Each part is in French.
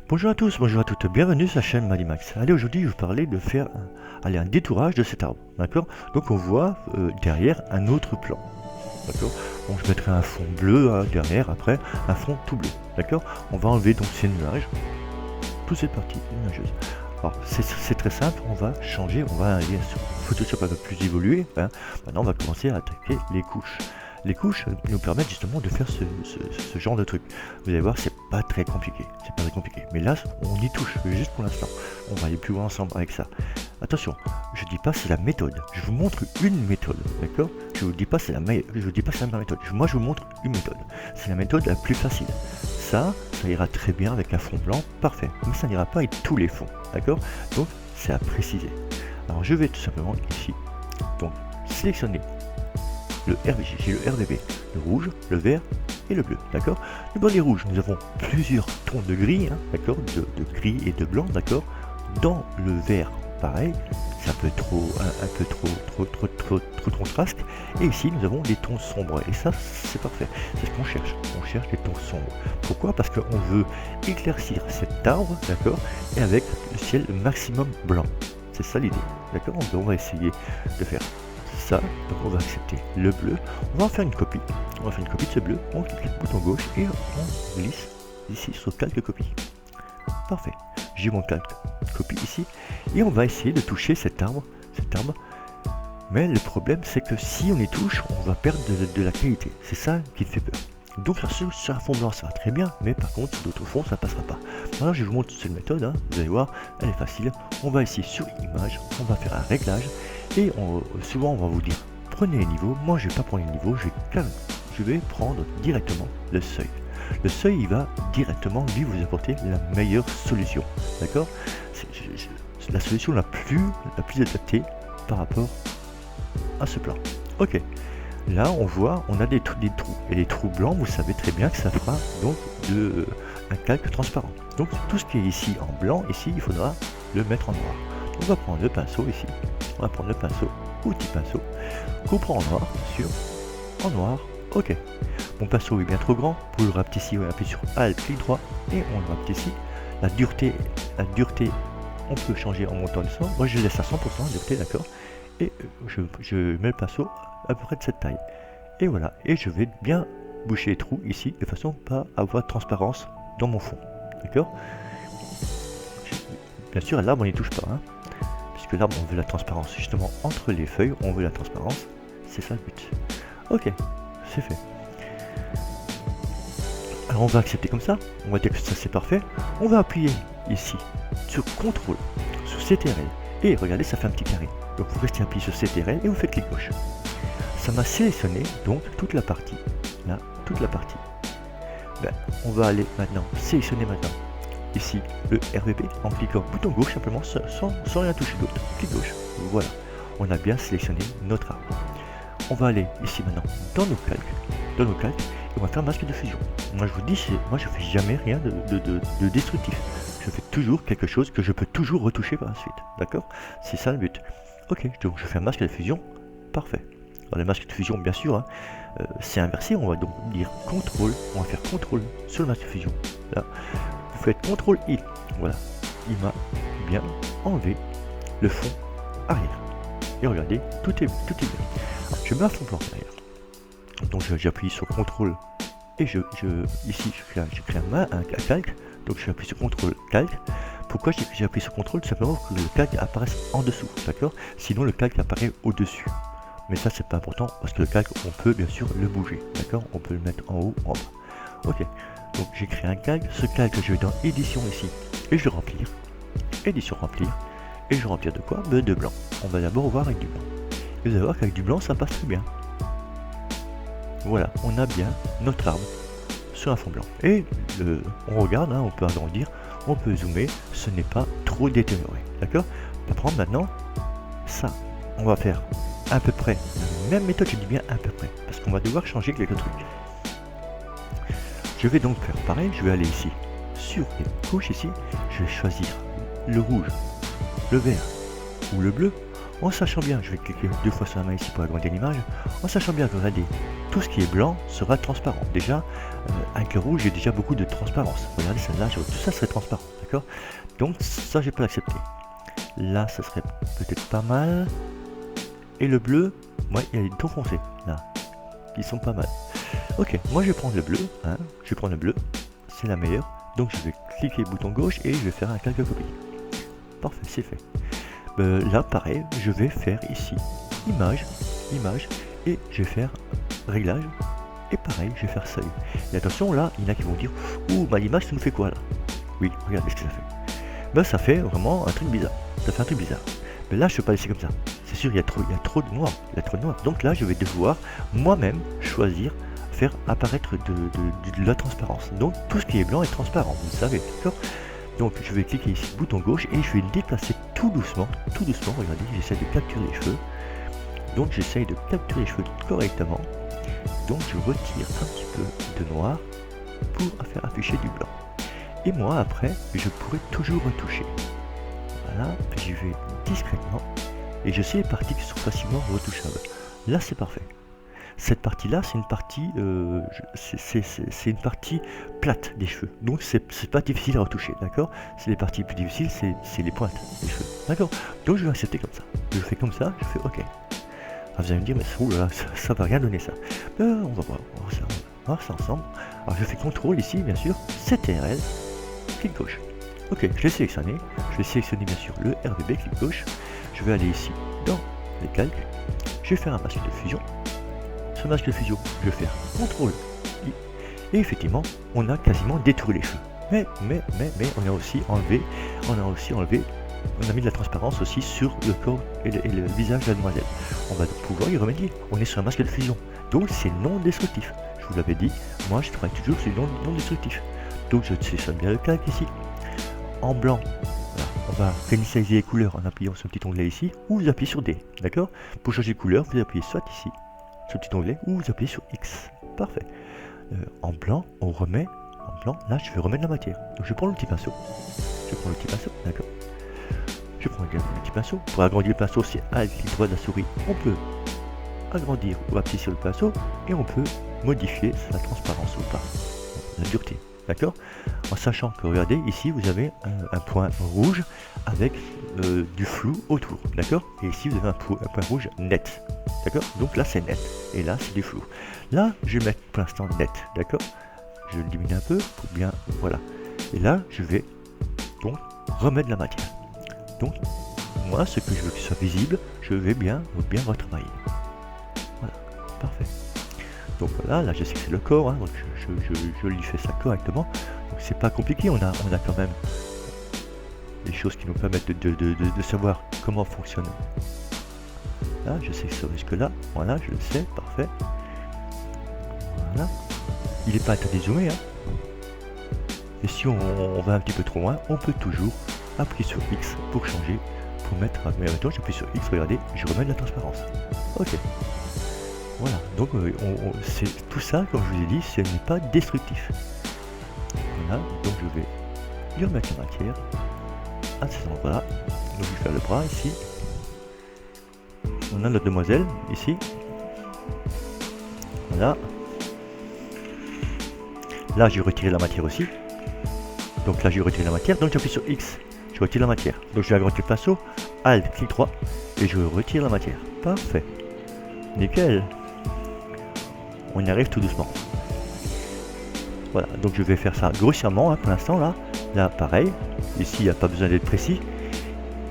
Bonjour à tous, bonjour à toutes, bienvenue sur la chaîne Malimax. Allez, aujourd'hui je vais vous parler de faire un détourage de cet arbre, d'accord. Donc on voit derrière un autre plan, d'accord. Donc je mettrai un fond bleu derrière, après un fond tout bleu, d'accord. On va enlever donc ces nuages, toute cette partie nuageuse. Alors c'est très simple, on va changer, on va aller sur Photoshop un peu plus évolué, hein. Maintenant on va commencer à attaquer les couches. Les couches nous permettent justement de faire ce genre de truc. Vous allez voir, c'est pas très compliqué. C'est pas très compliqué. Mais là, on y touche, juste pour l'instant. On va aller plus loin ensemble avec ça. Attention, je dis pas c'est la méthode. Je vous montre une méthode, d'accord. Je vous dis pas c'est la meilleure. Je vous dis pas c'est la méthode. Moi, je vous montre une méthode. C'est la méthode la plus facile. Ça ira très bien avec un fond blanc, parfait. Mais ça n'ira pas avec tous les fonds, d'accord. Donc, c'est à préciser. Alors, je vais tout simplement ici, donc sélectionner le RBG, j'ai le RBB, le rouge, le vert et le bleu, d'accord. Dans les rouges, nous avons plusieurs tons de gris, hein, d'accord, de gris et de blanc, d'accord. Dans le vert, pareil, c'est un peu trop contraste. Et ici, nous avons des tons sombres, et ça, c'est parfait. C'est ce qu'on cherche. On cherche les tons sombres. Pourquoi? Parce qu'on veut éclaircir cet arbre, d'accord, et avec le ciel maximum blanc. C'est ça l'idée, d'accord. On va essayer de faire ça, donc on va accepter le bleu, on va en faire une copie, on va faire une copie de ce bleu, on clique bouton gauche et on glisse ici sur calque copie. Parfait, j'ai mon calque copie ici, et on va essayer de toucher cet arbre, mais le problème c'est que si on y touche, on va perdre de la qualité, c'est ça qui me fait peur. Donc sur un fond blanc ça va très bien, mais par contre sur d'autres fonds ça passera pas. Maintenant je vous montre cette méthode, hein. Vous allez voir, elle est facile. On va ici sur image, on va faire un réglage, et souvent on va vous dire prenez les niveaux. Moi je vais pas prendre les niveaux, je vais prendre directement le seuil. Le seuil il va directement lui vous apporter la meilleure solution, d'accord. C'est la solution la plus adaptée par rapport à ce plan. Ok. Là, on voit, on a des trous. Et les trous blancs, vous savez très bien que ça fera donc un calque transparent. Donc tout ce qui est ici en blanc, ici, il faudra le mettre en noir. On va prendre le pinceau ici. On va prendre le pinceau, outil pinceau, coupe en noir, bien sûr, en noir. Ok. Mon pinceau est bien trop grand. Pour le rapetisser, on appuie sur Alt, clic droit, et on le rapetissit. La dureté, on peut changer en montant le son. Moi, je laisse à 100% la dureté, d'accord. Et je mets le pinceau à peu près de cette taille, et voilà, et je vais bien boucher les trous ici de façon à pas avoir de transparence dans mon fond, d'accord. Bien sûr à l'arbre on n'y touche pas, hein, puisque l'arbre on veut la transparence justement entre les feuilles, on veut la transparence, c'est ça le but. Ok, c'est fait. Alors on va accepter comme ça, on va dire que ça c'est parfait. On va appuyer ici sur CTRL, sur CTRL, et regardez, ça fait un petit carré. Donc vous restez appuyé sur CTRL et vous faites clic gauche. Ça m'a sélectionné donc toute la partie, là, toute la partie. Ben, on va aller maintenant sélectionner maintenant ici le RVB en cliquant bouton gauche simplement sans rien toucher d'autre. Clic gauche, voilà, on a bien sélectionné notre arbre. On va aller ici maintenant dans nos calques, et on va faire masque de fusion. Moi je vous dis, moi je fais jamais rien de destructif. Je fais toujours quelque chose que je peux toujours retoucher par la suite, d'accord. C'est ça le but. Ok, donc je fais un masque de fusion, parfait. Alors, le masque de fusion, bien sûr, hein, c'est inversé. On va donc dire CTRL, on va faire CTRL sur le masque de fusion. Là, vous faites CTRL I. Voilà, il m'a bien enlevé le fond arrière. Et regardez, tout est bien. Alors, je mets un fond blanc derrière. Donc j'appuie sur CTRL et ici je crée un calque. Donc j'appuie sur CTRL calque. Pourquoi j'ai appuyé sur CTRL? Tout simplement pour que le calque apparaisse en dessous, d'accord. Sinon le calque apparaît au-dessus. Mais ça c'est pas important parce que le calque on peut bien sûr le bouger, d'accord. On peut le mettre en haut, en bas. Ok, donc j'ai créé un calque. Ce calque je vais dans édition ici et je vais remplir. Édition remplir. Et je vais remplir de quoi? De blanc. On va d'abord voir avec du blanc. Et vous allez voir qu'avec du blanc ça passe très bien. Voilà, on a bien notre arbre sur un fond blanc. Et on regarde, hein, on peut agrandir, on peut zoomer, ce n'est pas trop détérioré, d'accord. On va prendre maintenant ça. On va faire à peu près la même méthode, je dis bien à peu près, parce qu'on va devoir changer quelques trucs. Je vais donc faire pareil, je vais aller ici, sur les couches ici, je vais choisir le rouge, le vert ou le bleu. En sachant bien, je vais cliquer 2 fois sur la main ici pour agrandir l'image, en sachant bien que regardez, tout ce qui est blanc sera transparent. Déjà, avec le rouge, j'ai déjà beaucoup de transparence. Regardez celle-là, tout ça serait transparent, d'accord? Donc ça, je peux l'accepter. Là, ça serait peut-être pas mal. Et le bleu, ouais, il y a des tons foncés, là, qui sont pas mal. Ok, moi je vais prendre le bleu, hein, je vais prendre le bleu, c'est la meilleure. Donc je vais cliquer bouton gauche et je vais faire un calque copie. Parfait, c'est fait. Là, pareil, je vais faire ici, image, image, et je vais faire réglage, et pareil, je vais faire seuil. Et attention, là, il y en a qui vont dire, ouh, bah l'image, ça nous fait quoi, là? Oui, regardez ce que ça fait. Ben, ça fait vraiment un truc bizarre, ça fait un truc bizarre. Mais là, je ne peux pas laisser comme ça. C'est sûr, il y a trop de noir, il y a trop de noir. Donc là, je vais devoir moi-même choisir, faire apparaître de la transparence. Donc tout ce qui est blanc est transparent, vous le savez, d'accord? Donc je vais cliquer ici, bouton gauche, et je vais le déplacer tout doucement, regardez, j'essaie de capturer les cheveux. Donc j'essaye de capturer les cheveux correctement. Donc je retire un petit peu de noir pour faire afficher du blanc. Et moi après, je pourrais toujours retoucher. Voilà, j'y vais discrètement, et je sais les parties qui sont facilement retouchables. Là c'est parfait. Cette partie-là, c'est une partie, c'est une partie plate des cheveux. Donc c'est pas difficile à retoucher, d'accord? C'est les parties plus difficiles, c'est les pointes des cheveux, d'accord? Donc je vais accepter comme ça. Je fais comme ça, je fais OK. Alors vous allez me dire, mais ça va rien donner ça. On va voir ça ensemble. Alors je fais CTRL ici, bien sûr, CTRL, clic gauche. Ok, je l'ai sélectionné. Je vais sélectionner bien sûr le RGB, clic gauche. Je vais aller ici dans les calques. Je vais faire un masque de fusion. Ce masque de fusion, je vais faire CTRL I. Et effectivement, on a quasiment détouré les cheveux. Mais on a aussi enlevé, on a mis de la transparence aussi sur le corps et le visage de la demoiselle. On va pouvoir y remédier. On est sur un masque de fusion. Donc c'est non destructif. Je vous l'avais dit, moi je travaille toujours sur non destructif. Donc je sélectionne bien le calque ici. En blanc, voilà, on va réinitialiser les couleurs en appuyant sur le petit onglet ici, ou vous appuyez sur D, d'accord? Pour changer de couleur, vous appuyez soit ici, sur le petit onglet, ou vous appuyez sur X. Parfait. En blanc, on remet, en blanc, là je vais remettre la matière. Donc je prends le petit pinceau. D'accord. Je prends le petit pinceau. Pour agrandir le pinceau, c'est Alt, clic droit de la souris. On peut agrandir ou appuyer sur le pinceau, et on peut modifier sa transparence ou pas, la dureté. D'accord? En sachant que, regardez, ici, vous avez un point rouge avec du flou autour. D'accord? Et ici, vous avez un point rouge net. D'accord? Donc là, c'est net. Et là, c'est du flou. Là, je vais mettre pour l'instant net. D'accord? Je le diminue un peu pour bien... Voilà. Et là, je vais donc remettre de la matière. Donc, moi, ce que je veux que ce soit visible, je vais bien retravailler. Voilà. Parfait. Donc voilà, là je sais que c'est le corps, hein, donc je lui fais ça correctement. Donc c'est pas compliqué, on a quand même des choses qui nous permettent de savoir comment fonctionne. Là, je sais que ça jusque là, voilà, je le sais, parfait. Voilà. Il n'est pas interdit de zoomer, hein. Et si on va un petit peu trop loin, on peut toujours appuyer sur X pour changer, pour mettre. Mais maintenant j'appuie sur X, regardez, je remets de la transparence. Ok. Voilà, donc c'est tout ça, comme je vous ai dit, ce n'est pas destructif. Voilà, donc je vais lui remettre la matière à cet endroit-là. Donc je vais faire le bras ici. On a notre demoiselle ici. Voilà. Là, j'ai retiré la matière aussi. Donc là, j'ai retiré la matière. Donc j'appuie sur X, je retire la matière. Donc je vais agrandir le pinceau, Alt, clic droit, et je retire la matière. Parfait. Nickel. On y arrive tout doucement. Voilà, donc je vais faire ça grossièrement, hein, pour l'instant là pareil, ici il n'y a pas besoin d'être précis.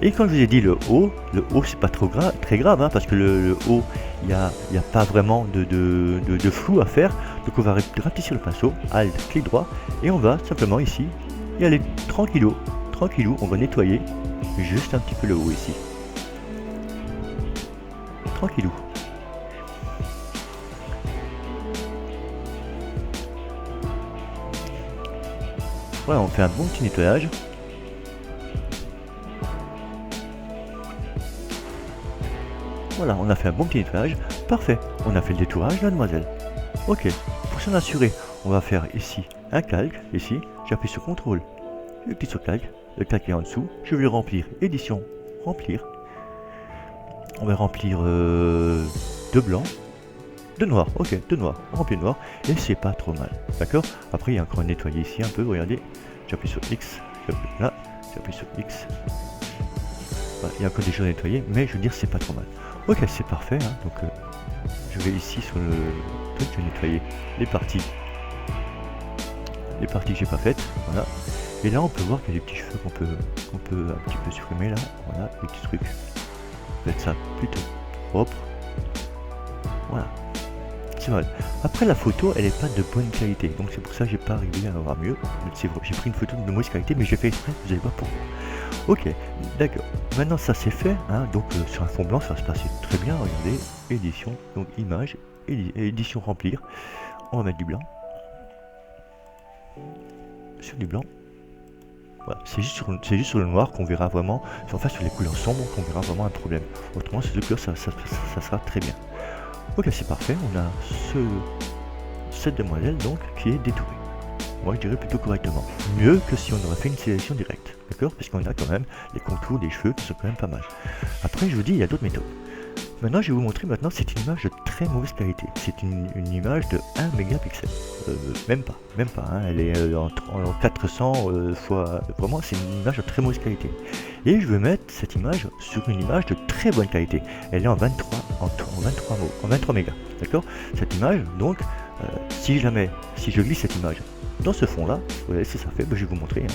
Et comme je vous ai dit, le haut c'est pas très grave, hein, parce que le haut, il n'y a pas vraiment de flou à faire. Donc on va rapetisser le pinceau, Alt, clic droit, et on va simplement ici y aller tranquillou, on va nettoyer juste un petit peu le haut ici. Tranquillou. Voilà, on fait un bon petit nettoyage. Voilà, on a fait un bon petit nettoyage. Parfait, on a fait le détourage, mademoiselle. Ok, pour s'en assurer, on va faire ici un calque. Ici, j'appuie sur CTRL, je clique sur calque. Le calque est en dessous. Je vais le remplir. Édition, remplir. On va remplir de blanc, de noir, ok, de noir, on remplit de noir, et c'est pas trop mal, d'accord. Après il y a encore un nettoyer ici un peu, regardez, j'appuie sur X, là, j'appuie sur X, voilà, il y a encore des choses à nettoyer, mais je veux dire c'est pas trop mal. Ok, c'est parfait, hein. Donc je vais ici sur le truc, je vais nettoyer les parties que j'ai pas faites, voilà. Et là on peut voir qu'il y a des petits cheveux qu'on peut un petit peu supprimer là, voilà, des petits trucs. Mettre ça plutôt propre, voilà. C'est vrai. Après la photo elle est pas de bonne qualité, donc c'est pour ça que j'ai pas arrivé à avoir mieux. J'ai pris une photo de mauvaise qualité, mais j'ai fait exprès, vous allez voir pourquoi. Ok, d'accord. Maintenant ça c'est fait, hein, donc sur un fond blanc ça va se passer très bien. Regardez, édition, donc image, édition remplir. On va mettre du blanc. Sur du blanc. Voilà. C'est juste sur le noir qu'on verra vraiment, enfin sur les couleurs sombres qu'on verra vraiment un problème. Autrement ces deux couleurs ça sera très bien. Ok, c'est parfait, on a cette demoiselle donc qui est détourée. Moi je dirais plutôt correctement. Mieux que si on aurait fait une sélection directe, d'accord? Parce qu'on a quand même les contours des cheveux qui sont quand même pas mal. Après je vous dis, il y a d'autres méthodes. Maintenant je vais vous montrer, maintenant c'est une image de très mauvaise qualité. C'est une image de 1 mégapixel. Même pas, hein. Elle est en 400 fois... Vraiment c'est une image de très mauvaise qualité. Et je vais mettre cette image sur une image de très bonne qualité. Elle est en 23 mégas, d'accord? Cette image, donc, si je glisse cette image dans ce fond là, vous voyez si ça fait, ben, je vais vous montrer, hein.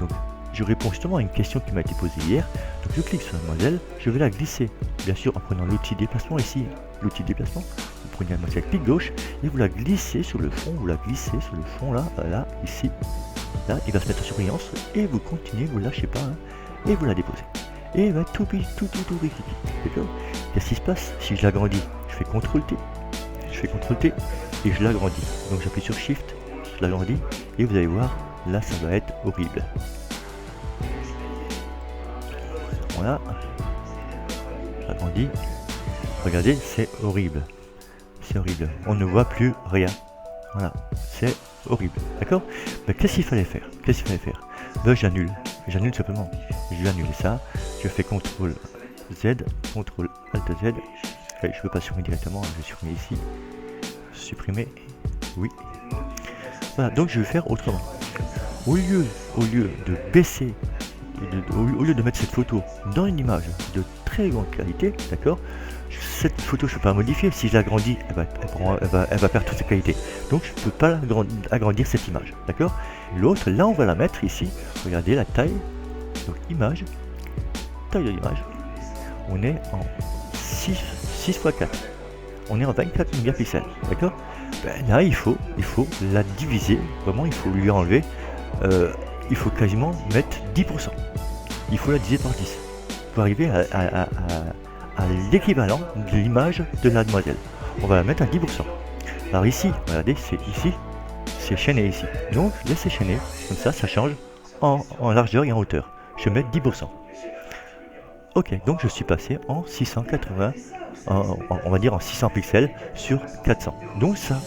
Donc je réponds justement à une question qui m'a été posée hier. Donc je clique sur la demoiselle, je vais la glisser, bien sûr en prenant l'outil déplacement ici, l'outil déplacement, vous prenez la demoiselle clic gauche et vous la glissez sur le fond, là, ici, là, il va se mettre en surveillance et vous continuez, vous ne lâchez pas, hein, et vous la déposez. Et il va tout recliquer, d'accord? Qu'est-ce qui se passe si je l'agrandis? Je fais CTRL T, et je l'agrandis. Donc j'appuie sur Shift, je l'agrandis, et vous allez voir, là ça va être horrible. Voilà, j'agrandis, regardez, c'est horrible. On ne voit plus rien. Voilà, c'est horrible, d'accord? Mais qu'est-ce qu'il fallait faire? Ben, j'annule simplement. Je vais annuler ça, je fais CTRL Z, CTRL ALT Z. Allez, je ne peux pas supprimer directement, je vais supprimer ici. Supprimer, oui. Voilà, donc je vais faire autrement. Au lieu de baisser, au lieu de mettre cette photo dans une image de très grande qualité, d'accord? Cette photo je ne peux pas modifier, si je l'agrandis, elle va perdre toute sa qualité. Donc je ne peux pas agrandir cette image, d'accord? L'autre, là on va la mettre ici, regardez la taille, donc image, taille de l'image, on est en 6 x 4, on est en 24 mégapixels, d'accord? Ben, là il faut la diviser, vraiment il faut lui enlever, il faut quasiment mettre 10%, il faut la diviser par 10, pour arriver à l'équivalent de l'image de la demoiselle. On va la mettre à 10%. Alors ici, regardez, c'est chaîné ici. Donc laissez chaîner, comme ça change en largeur et en hauteur. Je vais mettre 10%. Ok, donc je suis passé en 680, on va dire en 600 pixels sur 400. Donc ça,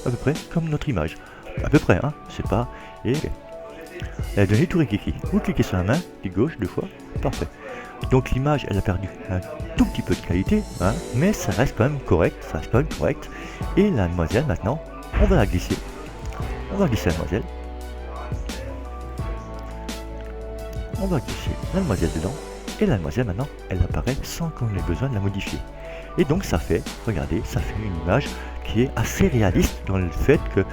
à peu près comme notre image. À peu près, hein, c'est pas... Et elle a donné tout rikiki. Vous cliquez sur la main, clic gauche 2 fois, parfait. Donc l'image, elle a perdu un tout petit peu de qualité, hein, mais ça reste quand même correct, Et la demoiselle, maintenant, on va la glisser. On va glisser la demoiselle. On va glisser la demoiselle dedans. Et la demoiselle, maintenant, elle apparaît sans qu'on ait besoin de la modifier. Et donc ça fait, regardez, ça fait une image qui est assez réaliste dans le fait que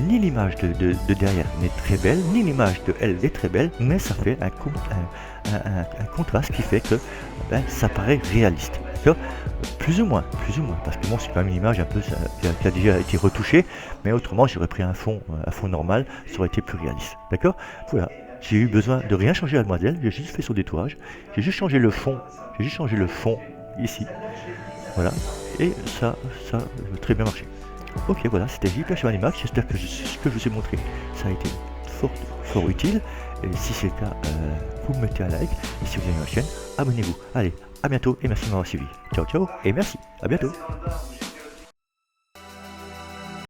ni l'image de derrière n'est très belle, ni l'image de elle est très belle, mais ça fait un contraste qui fait que ben, ça paraît réaliste. Plus ou moins, parce que bon, c'est quand même une image un peu qui a déjà été retouchée, mais autrement j'aurais pris un fond normal, ça aurait été plus réaliste. D'accord? Voilà. J'ai eu besoin de rien changer à la demoiselle, j'ai juste fait son détourage, j'ai juste changé le fond ici. Voilà, et ça a très bien marché. Ok, voilà, c'était JP chez Animax. J'espère que ce que je vous ai montré, ça a été fort utile. Et si c'est le cas, vous mettez un like. Et si vous aimez ma chaîne, abonnez-vous. Allez, à bientôt et merci de m'avoir suivi. Ciao, ciao, et merci, à bientôt.